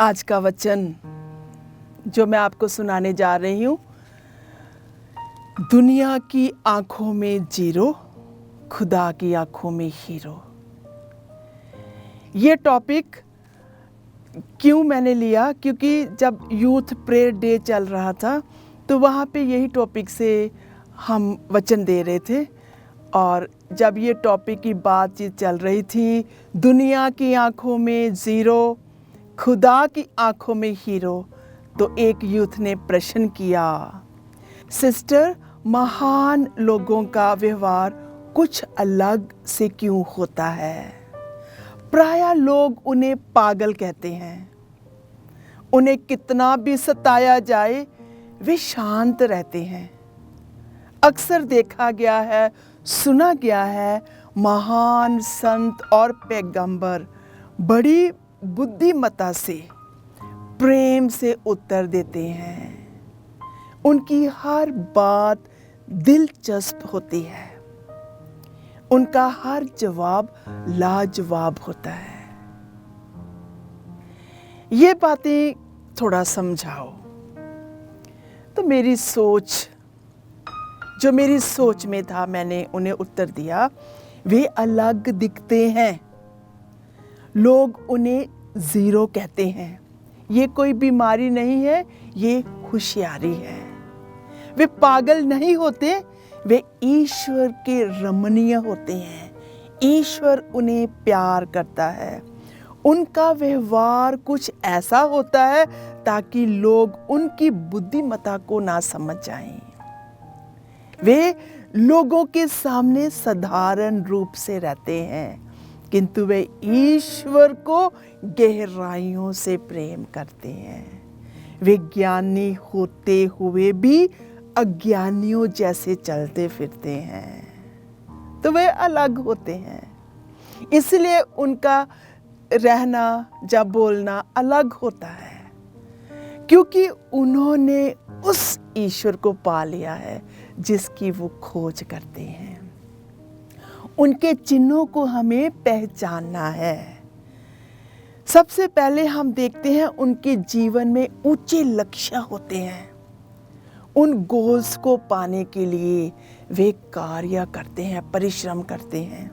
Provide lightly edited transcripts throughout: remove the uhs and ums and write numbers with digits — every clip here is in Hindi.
आज का वचन जो मैं आपको सुनाने जा रही हूँ, दुनिया की आंखों में जीरो, खुदा की आंखों में हीरो। ये टॉपिक क्यों मैंने लिया, क्योंकि जब यूथ प्रेयर डे चल रहा था तो वहाँ पे यही टॉपिक से हम वचन दे रहे थे। और जब ये टॉपिक की बातचीत चल रही थी, दुनिया की आंखों में ज़ीरो, खुदा की आंखों में हीरो, तो एक यूथ ने प्रश्न किया, सिस्टर, महान लोगों का व्यवहार कुछ अलग से क्यों होता है? प्रायः लोग उन्हें पागल कहते हैं। उन्हें कितना भी सताया जाए वे शांत रहते हैं। अक्सर देखा गया है, सुना गया है, महान संत और पैगंबर बड़ी बुद्धिमत्ता से, प्रेम से उत्तर देते हैं। उनकी हर बात दिलचस्प होती है। उनका हर जवाब लाजवाब होता है। ये बातें थोड़ा समझाओ। तो मेरी सोच में था, मैंने उन्हें उत्तर दिया, वे अलग दिखते हैं। लोग उन्हें ज़ीरो कहते हैं। ये कोई बीमारी नहीं है, ये होशियारी है। वे पागल नहीं होते, वे ईश्वर के रमणीय होते हैं। ईश्वर उन्हें प्यार करता है। उनका व्यवहार कुछ ऐसा होता है ताकि लोग उनकी बुद्धिमत्ता को ना समझ जाएं। वे लोगों के सामने साधारण रूप से रहते हैं, किंतु वे ईश्वर को गहराइयों से प्रेम करते हैं। वे ज्ञानी होते हुए भी अज्ञानियों जैसे चलते फिरते हैं। तो वे अलग होते हैं, इसलिए उनका रहना या बोलना अलग होता है, क्योंकि उन्होंने उस ईश्वर को पा लिया है जिसकी वो खोज करते हैं। उनके चिन्हों को हमें पहचानना है। सबसे पहले हम देखते हैं उनके जीवन में ऊंचे लक्ष्य होते हैं। उन गोल्स को पाने के लिए वे कार्य करते हैं, परिश्रम करते हैं।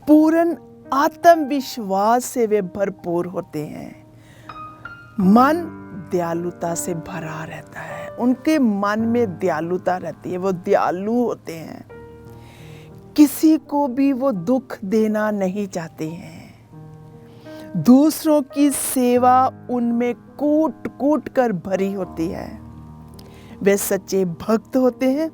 पूर्ण आत्मविश्वास से वे भरपूर होते हैं। मन दयालुता से भरा रहता है। उनके मन में दयालुता रहती है, वो दयालु होते हैं। किसी को भी वो दुख देना नहीं चाहते हैं। दूसरों की सेवा उनमें कूट कूट कर भरी होती है। वे सच्चे भक्त होते हैं।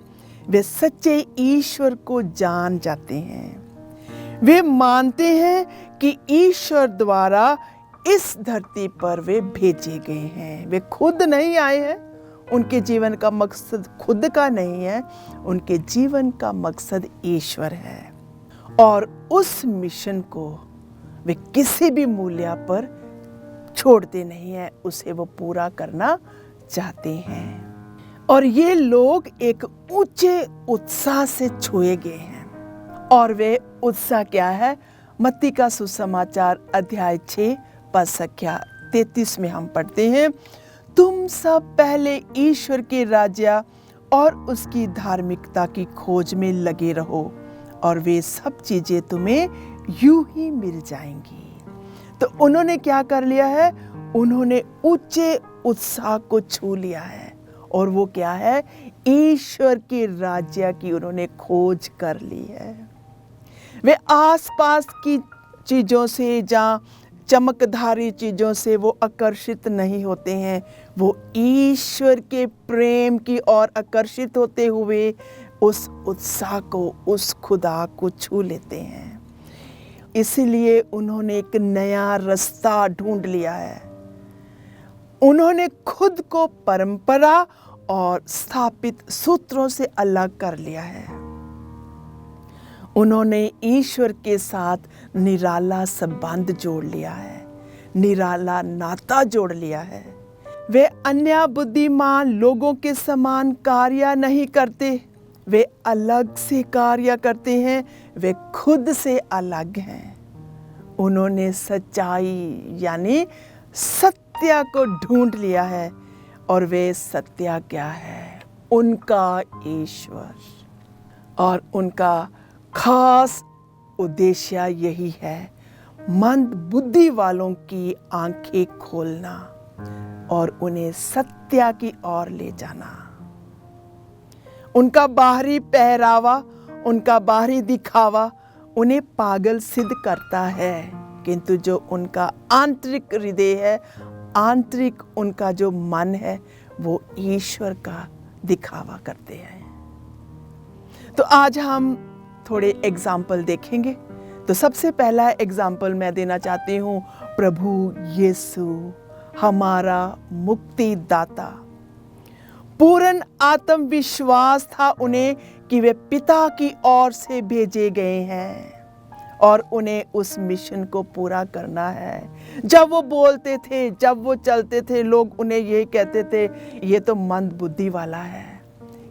वे सच्चे ईश्वर को जान जाते हैं। वे मानते हैं कि ईश्वर द्वारा इस धरती पर वे भेजे गए हैं। वे खुद नहीं आए हैं। उनके जीवन का मकसद खुद का नहीं है। उनके जीवन का मकसद ईश्वर है, और उस मिशन को वे किसी भी मूल्य पर छोड़ते नहीं हैं। उसे वो पूरा करना चाहते हैं। और ये लोग एक ऊंचे उत्साह से छुए गए हैं। और वे उत्साह क्या है? मत्ती का सुसमाचार अध्याय 6 पद संख्या 33 में हम पढ़ते हैं, तुम सब पहले ईश्वर के राज्य और उसकी धार्मिकता की खोज में लगे रहो, और वे सब चीजें तुम्हें यूं ही मिल जाएंगी। तो उन्होंने क्या कर लिया है? उन्होंने ऊंचे उत्साह को छू लिया है। और वो क्या है? ईश्वर के राज्य की उन्होंने खोज कर ली है। वे आसपास की चीजों से या चमकधारी चीजों से वो आकर्षित नहीं होते हैं। वो ईश्वर के प्रेम की ओर आकर्षित होते हुए उस उत्साह को, उस खुदा को छू लेते हैं। इसलिए उन्होंने एक नया रास्ता ढूंढ लिया है। उन्होंने खुद को परंपरा और स्थापित सूत्रों से अलग कर लिया है। उन्होंने ईश्वर के साथ निराला संबंध जोड़ लिया है, निराला नाता जोड़ लिया है। वे अन्य बुद्धिमान लोगों के समान कार्य नहीं करते। वे अलग से कार्य करते हैं। वे खुद से अलग हैं। उन्होंने सच्चाई यानी सत्य को ढूंढ लिया है। और वे सत्य क्या है? उनका ईश्वर। और उनका खास उद्देश्य यही है, मंद बुद्धि वालों की आंखें खोलना और उन्हें सत्य की ओर ले जाना। उनका बाहरी पहरावा, उनका बाहरी दिखावा उन्हें पागल सिद्ध करता है, किंतु जो उनका आंतरिक हृदय है, आंतरिक उनका जो मन है, वो ईश्वर का दिखावा करते हैं। तो आज हम थोड़े एग्जाम्पल देखेंगे। तो सबसे पहला एग्जाम्पल मैं देना चाहती हूँ, प्रभु यीशु हमारा मुक्तिदाता। पूर्ण आत्मविश्वास था उन्हें कि वे पिता की ओर से भेजे गए हैं और उन्हें उस मिशन को पूरा करना है। जब वो बोलते थे, जब वो चलते थे, लोग उन्हें यही कहते थे, ये तो मंद बुद्धि वाला है,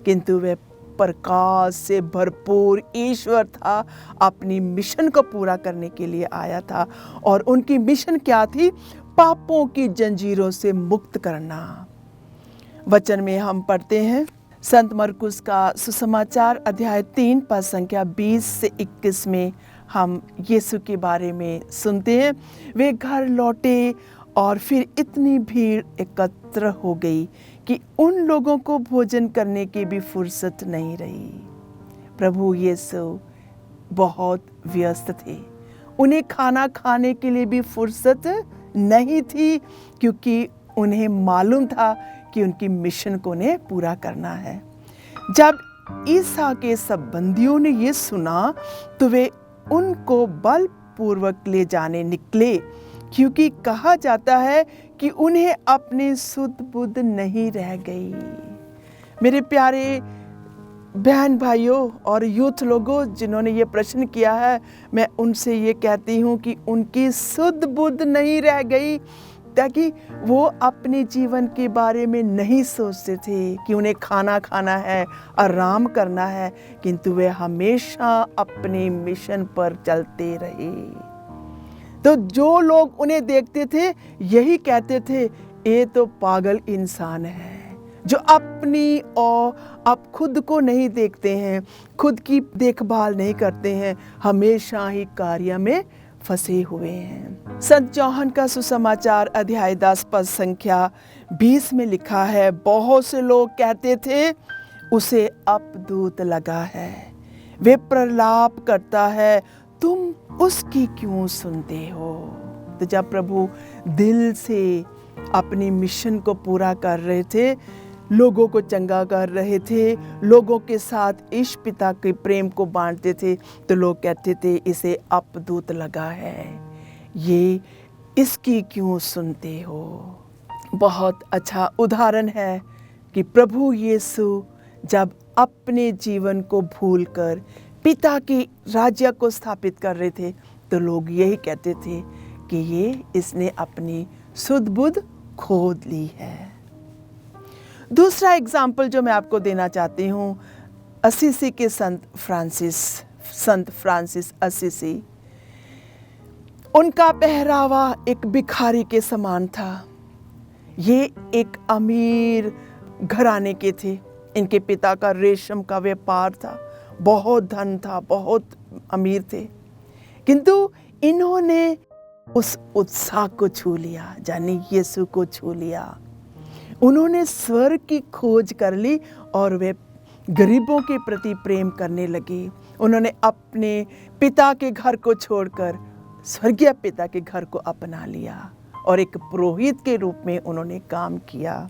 किंतु वे प्रकाश से भरपूर ईश्वर था, अपनी मिशन को पूरा करने के लिए आया था। और उनकी मिशन क्या थी? पापों की जंजीरों से मुक्त करना। वचन में हम पढ़ते हैं संत मरकुस का सुसमाचार अध्याय 3 पद संख्या 20 से 21 में हम यीशु के बारे में सुनते हैं। वे घर लौटे और फिर इतनी भीड़ एकत्र हो गई कि उन लोगों को भोजन करने की भी फुर्सत नहीं रही। प्रभु यीशु बहुत व्यस्त थे, उन्हें खाना खाने के लिए भी फुर्सत नहीं थी, क्योंकि उन्हें मालूम था कि उनकी मिशन को उन्हें पूरा करना है। जब ईसा के संबंधियों ने ये सुना तो वे उनको बलपूर्वक ले जाने निकले, क्योंकि कहा जाता है कि उन्हें अपनी सुध बुध नहीं रह गई। मेरे प्यारे बहन भाइयों और यूथ लोगों जिन्होंने ये प्रश्न किया है, मैं उनसे ये कहती हूँ कि उनकी सुध बुध नहीं रह गई, ताकि वो अपने जीवन के बारे में नहीं सोचते थे कि उन्हें खाना खाना है, आराम करना है, किंतु वे हमेशा अपने मिशन पर चलते रहे। तो जो लोग उन्हें देखते थे यही कहते थे, ये तो पागल इंसान है, जो अपनी और अब खुद को नहीं देखते हैं, खुद की देखभाल नहीं करते हैं, हमेशा ही कार्य में फंसे हुए हैं। संत यूहन्ना का सुसमाचार अध्याय 10 पद संख्या 20 में लिखा है, बहुत से लोग कहते थे उसे अपदूत लगा है, वे प्रलाप करता है, तुम उसकी क्यों सुनते हो? तो जब प्रभु दिल से अपनी मिशन को पूरा कर रहे थे, लोगों को चंगा कर रहे थे, लोगों के साथ ईश पिता के प्रेम को बांटते थे, तो लोग कहते थे इसे अपदूत लगा है, ये इसकी क्यों सुनते हो? बहुत अच्छा उदाहरण है कि प्रभु यीशु जब अपने जीवन को भूलकर पिता की राज्य को स्थापित कर रहे थे, तो लोग यही कहते थे कि ये इसने अपनी सुध बुध खो ली है। दूसरा एग्जाम्पल जो मैं आपको देना चाहती हूँ, असीसी के संत फ्रांसिस असीसी। उनका पहरावा एक भिखारी के समान था। ये एक अमीर घराने के थे, इनके पिता का रेशम का व्यापार था, बहुत धन था, बहुत अमीर थे, किंतु इन्होंने उस उत्साह को छू लिया, यानी यीशु को छू लिया। उन्होंने स्वर्ग की खोज कर ली और वे गरीबों के प्रति प्रेम करने लगे। उन्होंने अपने पिता के घर को छोड़कर स्वर्गीय पिता के घर को अपना लिया और एक पुरोहित के रूप में उन्होंने काम किया।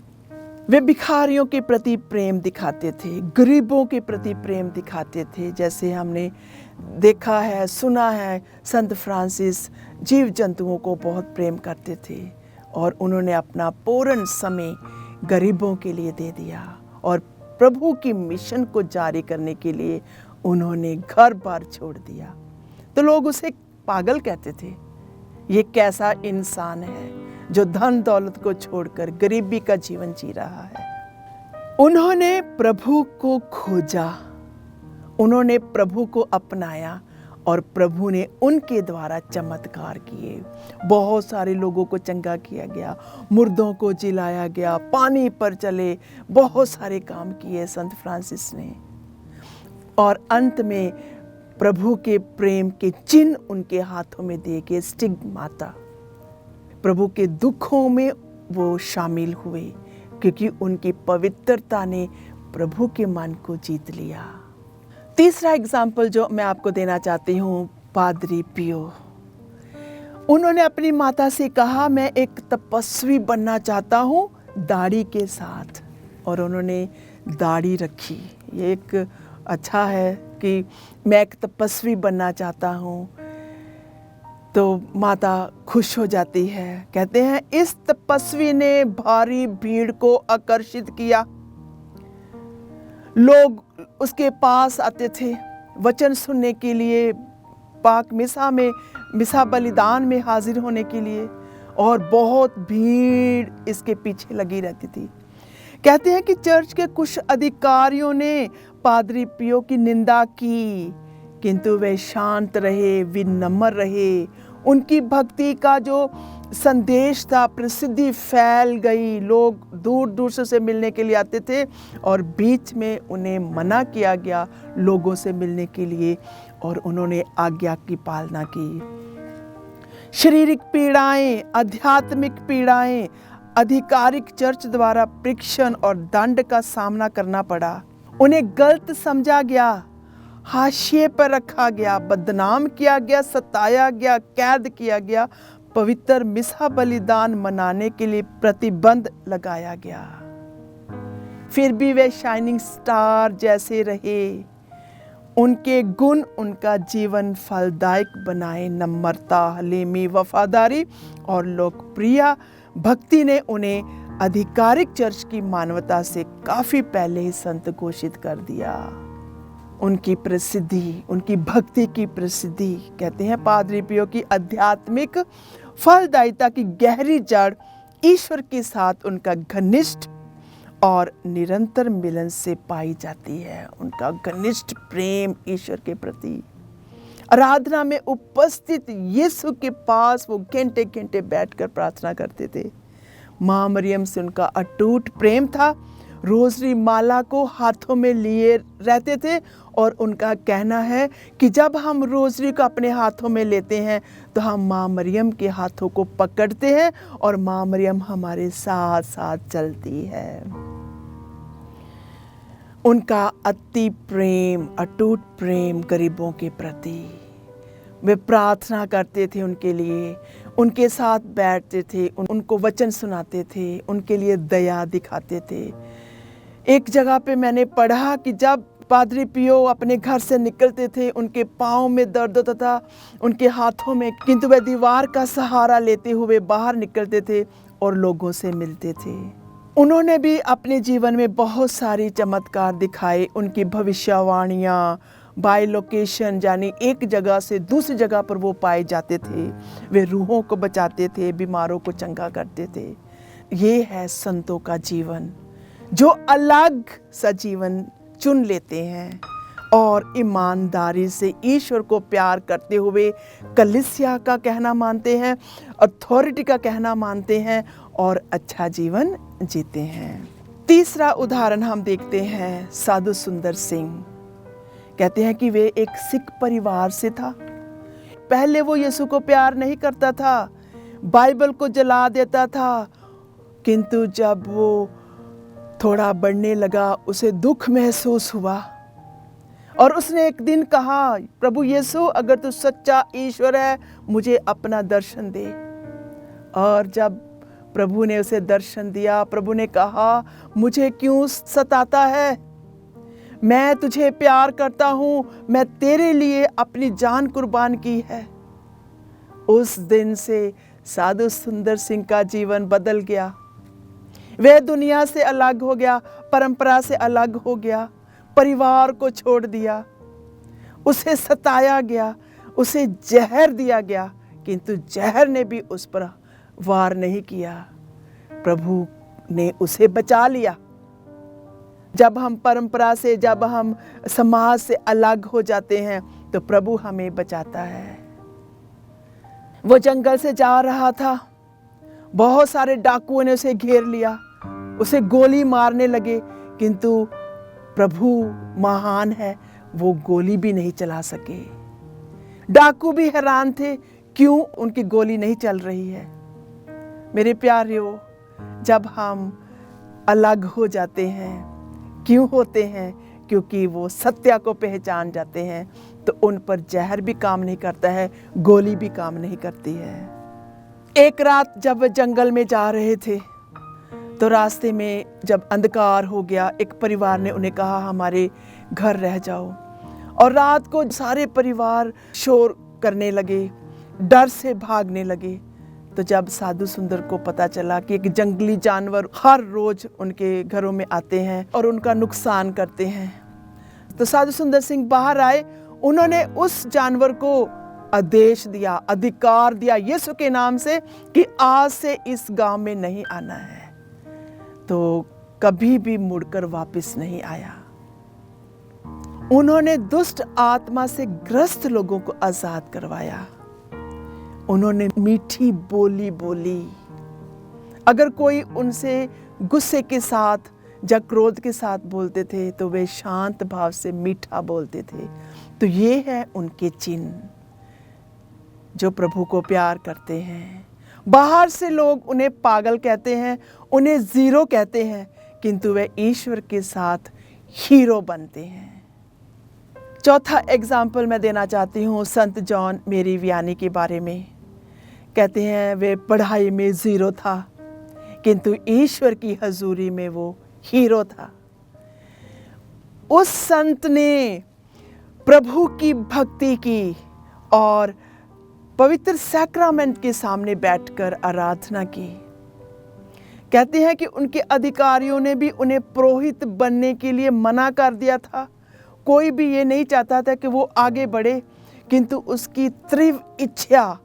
वे भिखारियों के प्रति प्रेम दिखाते थे, गरीबों के प्रति प्रेम दिखाते थे। जैसे हमने देखा है, सुना है, संत फ्रांसिस जीव जंतुओं को बहुत प्रेम करते थे और उन्होंने अपना पूर्ण समय गरीबों के लिए दे दिया और प्रभु की मिशन को जारी करने के लिए उन्होंने घर बार छोड़ दिया। तो लोग उसे पागल कहते थे, ये कैसा इंसान है जो धन दौलत को छोड़कर गरीबी का जीवन जी रहा है। उन्होंने प्रभु को खोजा, उन्होंने प्रभु को अपनाया और प्रभु ने उनके द्वारा चमत्कार किए। बहुत सारे लोगों को चंगा किया गया, मुर्दों को जिलाया गया, पानी पर चले, बहुत सारे काम किए संत फ्रांसिस ने। और अंत में प्रभु के प्रेम के चिन्ह उनके हाथों में दे के स्टिग्माता, प्रभु के दुखों में वो शामिल हुए, क्योंकि उनकी पवित्रता ने प्रभु के मन को जीत लिया। तीसरा एग्जाम्पल जो मैं आपको देना चाहती हूँ, पादरी पियो। उन्होंने अपनी माता से कहा, मैं एक तपस्वी बनना चाहता हूँ दाढ़ी के साथ, और उन्होंने दाढ़ी रखी। ये एक अच्छा है कि मैं एक तपस्वी बनना चाहता हूँ। तो माता खुश हो जाती है। कहते हैं, इस तपस्वी ने भारी भीड़ को आकर्षित किया। लोग उसके पास आते थे वचन सुनने के लिए, पाक मिसा बलिदान में हाजिर होने के लिए, और बहुत भीड़ इसके पीछे लगी रहती थी। कहते हैं कि चर्च के कुछ अधिकारियों ने पादरी पियो की निंदा की, किंतु वे शांत रहे, विनम्र रहे। उनकी भक्ति का जो संदेश था, प्रसिद्धि फैल गई। लोग दूर दूर से उसे मिलने के लिए आते थे, और बीच में उन्हें मना किया गया लोगों से मिलने के लिए, और उन्होंने आज्ञा की पालना की। शारीरिक पीड़ाएं, आध्यात्मिक पीड़ाएं, आधिकारिक चर्च द्वारा परीक्षण और दंड का सामना करना पड़ा। उन्हें गलत समझा गया, हाशिए पर रखा गया, बदनाम किया गया, सताया गया, कैद किया गया, पवित्र मिसा बलिदान मनाने के लिए प्रतिबंध लगाया गया। फिर भी वे शाइनिंग स्टार जैसे रहे। उनके गुण उनका जीवन फलदायक बनाए। नम्रता, हलीमी, वफादारी और लोकप्रिय भक्ति ने उन्हें आधिकारिक चर्च की मानवता से काफी पहले ही संत घोषित कर दिया। उनकी प्रसिद्धि, उनकी भक्ति की प्रसिद्धि, कहते हैं पादरी पियो की आध्यात्मिक फलदायिता की गहरी जड़ ईश्वर के साथ उनका घनिष्ठ और निरंतर मिलन से पाई जाती है। उनका घनिष्ठ प्रेम ईश्वर के प्रति। आराधना में उपस्थित यीशु के पास वो घंटे घंटे बैठकर प्रार्थना करते थे। माँ मरियम से उनका अटूट प्रेम था। रोजरी माला को हाथों में लिए रहते थे, और उनका कहना है कि जब हम रोजरी को अपने हाथों में लेते हैं तो हम माँ मरियम के हाथों को पकड़ते हैं, और माँ मरियम हमारे साथ साथ चलती है। उनका अति प्रेम, अटूट प्रेम गरीबों के प्रति। वे प्रार्थना करते थे उनके लिए, उनके साथ बैठते थे, उनको वचन सुनाते थे, उनके लिए दया दिखाते थे। एक जगह पे मैंने पढ़ा कि जब पादरी पियो अपने घर से निकलते थे, उनके पाँव में दर्द होता था, उनके हाथों में, किंतु वे दीवार का सहारा लेते हुए बाहर निकलते थे और लोगों से मिलते थे। उन्होंने भी अपने जीवन में बहुत सारी चमत्कार दिखाए। उनकी भविष्यवाणियाँ बाय लोकेशन, यानी एक जगह से दूसरी जगह पर वो पाए जाते थे। वे रूहों को बचाते थे, बीमारों को चंगा करते थे। ये है संतों का जीवन, जो अलग सा जीवन चुन लेते हैं और ईमानदारी से ईश्वर को प्यार करते हुए कलीसिया का कहना मानते हैं, अथॉरिटी का कहना मानते हैं, और अच्छा जीवन जीते हैं। तीसरा उदाहरण हम देखते हैं साधु सुंदर सिंह। कहते हैं कि वे एक सिख परिवार से था। पहले वो यीशु को प्यार नहीं करता था, बाइबल को जला देता था, किंतु जब वो थोड़ा बढ़ने लगा उसे दुख महसूस हुआ, और उसने एक दिन कहा, प्रभु यीशु, अगर तू सच्चा ईश्वर है मुझे अपना दर्शन दे। और जब प्रभु ने उसे दर्शन दिया, प्रभु ने कहा, मुझे क्यों सताता है, मैं तुझे प्यार करता हूँ, मैं तेरे लिए अपनी जान कुर्बान की है। उस दिन से साधु सुंदर सिंह का जीवन बदल गया। वह दुनिया से अलग हो गया, परंपरा से अलग हो गया, परिवार को छोड़ दिया। उसे सताया गया, उसे जहर दिया गया, किंतु जहर ने भी उस पर वार नहीं किया। प्रभु ने उसे बचा लिया। जब हम परंपरा से, जब हम समाज से अलग हो जाते हैं, तो प्रभु हमें बचाता है। वो जंगल से जा रहा था, बहुत सारे डाकुओं ने उसे घेर लिया, उसे गोली मारने लगे, किंतु प्रभु महान है, वो गोली भी नहीं चला सके। डाकू भी हैरान थे क्यों उनकी गोली नहीं चल रही है। मेरे प्यारियों, जब हम अलग हो जाते हैं, क्यों होते हैं? क्योंकि वो सत्य को पहचान जाते हैं, तो उन पर जहर भी काम नहीं करता है, गोली भी काम नहीं करती है। एक रात जब वे जंगल में जा रहे थे, तो रास्ते में जब अंधकार हो गया, एक परिवार ने उन्हें कहा हमारे घर रह जाओ। और रात को सारे परिवार शोर करने लगे, डर से भागने लगे। तो जब साधु सुंदर को पता चला कि एक जंगली जानवर हर रोज उनके घरों में आते हैं और उनका नुकसान करते हैं, तो साधु सुंदर सिंह बाहर आए। उन्होंने उस जानवर को आदेश दिया, अधिकार दिया यीशु के नाम से कि आज से इस गांव में नहीं आना है। तो कभी भी मुड़कर वापस नहीं आया। उन्होंने दुष्ट आत्मा से ग्रस्त लोगों को आजाद करवाया। उन्होंने मीठी बोली बोली। अगर कोई उनसे गुस्से के साथ या क्रोध के साथ बोलते थे, तो वे शांत भाव से मीठा बोलते थे। तो ये है उनके चिन्ह, जो प्रभु को प्यार करते हैं। बाहर से लोग उन्हें पागल कहते हैं, उन्हें जीरो कहते हैं, किंतु वे ईश्वर के साथ हीरो बनते हैं। चौथा एग्जाम्पल मैं देना चाहती हूँ संत जॉन मेरी वियानी के बारे में। कहते हैं वे पढ़ाई में जीरो था, किंतु ईश्वर की हजूरी में वो हीरो था। उस संत ने प्रभु की भक्ति की और पवित्र सैक्रामेंट के सामने बैठकर आराधना की। कहते हैं कि उनके अधिकारियों ने भी उन्हें पुरोहित बनने के लिए मना कर दिया था। कोई भी ये नहीं चाहता था कि वो आगे बढ़े, किंतु उसकी तीव्र इच्छा,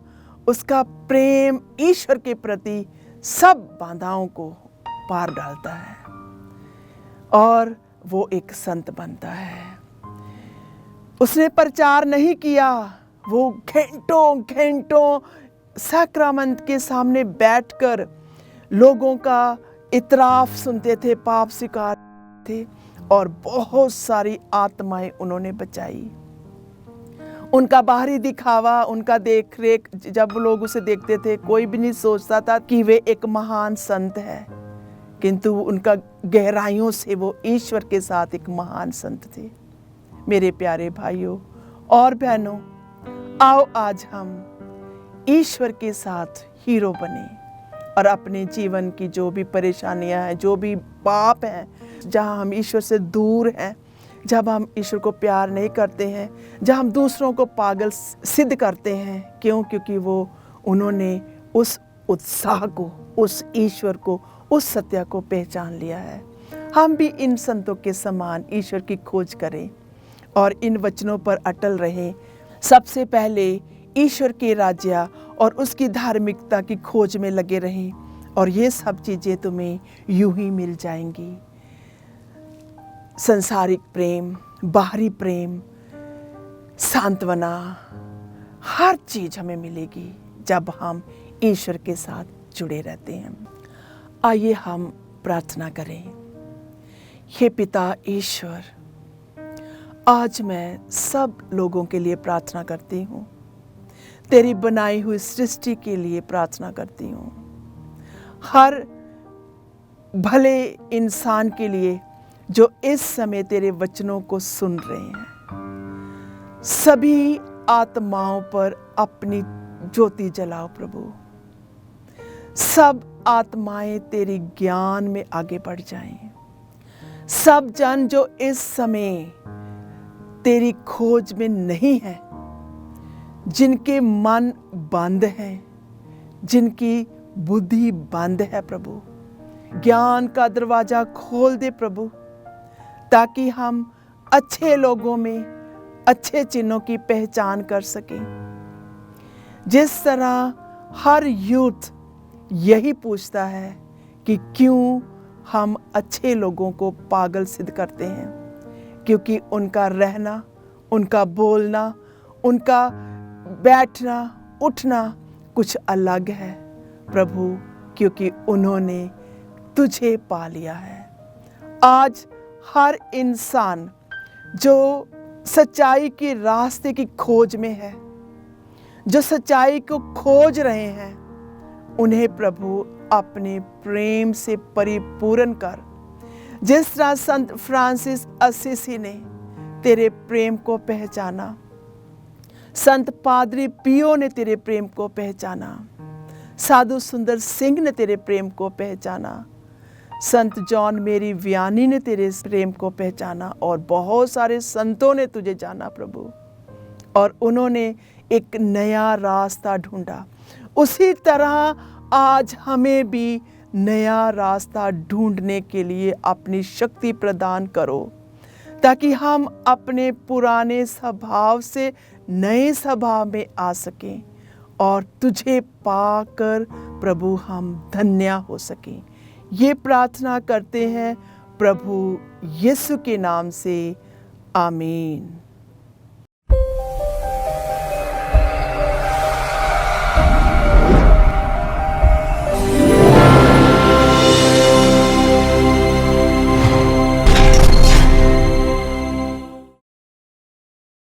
उसका प्रेम ईश्वर के प्रति सब बाधाओं को पार डालता है और वो एक संत बनता है। उसने प्रचार नहीं किया, वो घंटों घंटों सैक्रामेंट के सामने बैठकर लोगों का इतराफ सुनते थे, पाप स्वीकार थे और बहुत सारी आत्माएं उन्होंने बचाई। उनका बाहरी दिखावा, उनका देख रेख, जब लोग उसे देखते थे कोई भी नहीं सोचता था कि वे एक महान संत है, किंतु उनका गहराइयों से वो ईश्वर के साथ एक महान संत थे। मेरे प्यारे भाइयों और बहनों, आओ आज हम ईश्वर के साथ हीरो बने और अपने जीवन की जो भी परेशानियां हैं, जो भी पाप हैं, जहां हम ईश्वर से दूर हैं, जब हम ईश्वर को प्यार नहीं करते हैं, जब हम दूसरों को पागल सिद्ध करते हैं, क्यों? क्योंकि उन्होंने उस उत्साह को, उस ईश्वर को, उस सत्य को पहचान लिया है। हम भी इन संतों के समान ईश्वर की खोज करें और इन वचनों पर अटल रहें। सबसे पहले ईश्वर के राज्य और उसकी धार्मिकता की खोज में लगे रहें और ये सब चीज़ें तुम्हें यूं ही मिल जाएंगी। संसारिक प्रेम, बाहरी प्रेम, सांत्वना, हर चीज़ हमें मिलेगी जब हम ईश्वर के साथ जुड़े रहते हैं। आइए हम प्रार्थना करें। हे पिता ईश्वर, आज मैं सब लोगों के लिए प्रार्थना करती हूँ, तेरी बनाई हुई सृष्टि के लिए प्रार्थना करती हूँ, हर भले इंसान के लिए जो इस समय तेरे वचनों को सुन रहे हैं। सभी आत्माओं पर अपनी ज्योति जलाओ प्रभु। सब आत्माएं तेरी ज्ञान में आगे बढ़ जाएं। सब जन जो इस समय तेरी खोज में नहीं है, जिनके मन बंद हैं, जिनकी बुद्धि बंद है प्रभु, ज्ञान का दरवाजा खोल दे प्रभु, ताकि हम अच्छे लोगों में अच्छे चिन्हों की पहचान कर सकें। जिस तरह हर यूथ यही पूछता है कि क्यों हम अच्छे लोगों को पागल सिद्ध करते हैं, क्योंकि उनका रहना, उनका बोलना, उनका बैठना उठना कुछ अलग है प्रभु, क्योंकि उन्होंने तुझे पा लिया है। आज हर इंसान जो सच्चाई के रास्ते की खोज में है, जो सच्चाई को खोज रहे हैं, उन्हें प्रभु अपने प्रेम से परिपूर्ण कर। जिस तरह संत फ्रांसिस असीसी ने तेरे प्रेम को पहचाना, संत पादरी पियो ने तेरे प्रेम को पहचाना, साधु सुंदर सिंह ने तेरे प्रेम को पहचाना, संत जॉन मेरी वियानी ने तेरे प्रेम को पहचाना, और बहुत सारे संतों ने तुझे जाना प्रभु, और उन्होंने एक नया रास्ता ढूंढा। उसी तरह आज हमें भी नया रास्ता ढूंढने के लिए अपनी शक्ति प्रदान करो, ताकि हम अपने पुराने स्वभाव से नए स्वभाव में आ सकें और तुझे पाकर प्रभु हम धन्य हो सकें। ये प्रार्थना करते हैं प्रभु यीशु के नाम से, आमीन।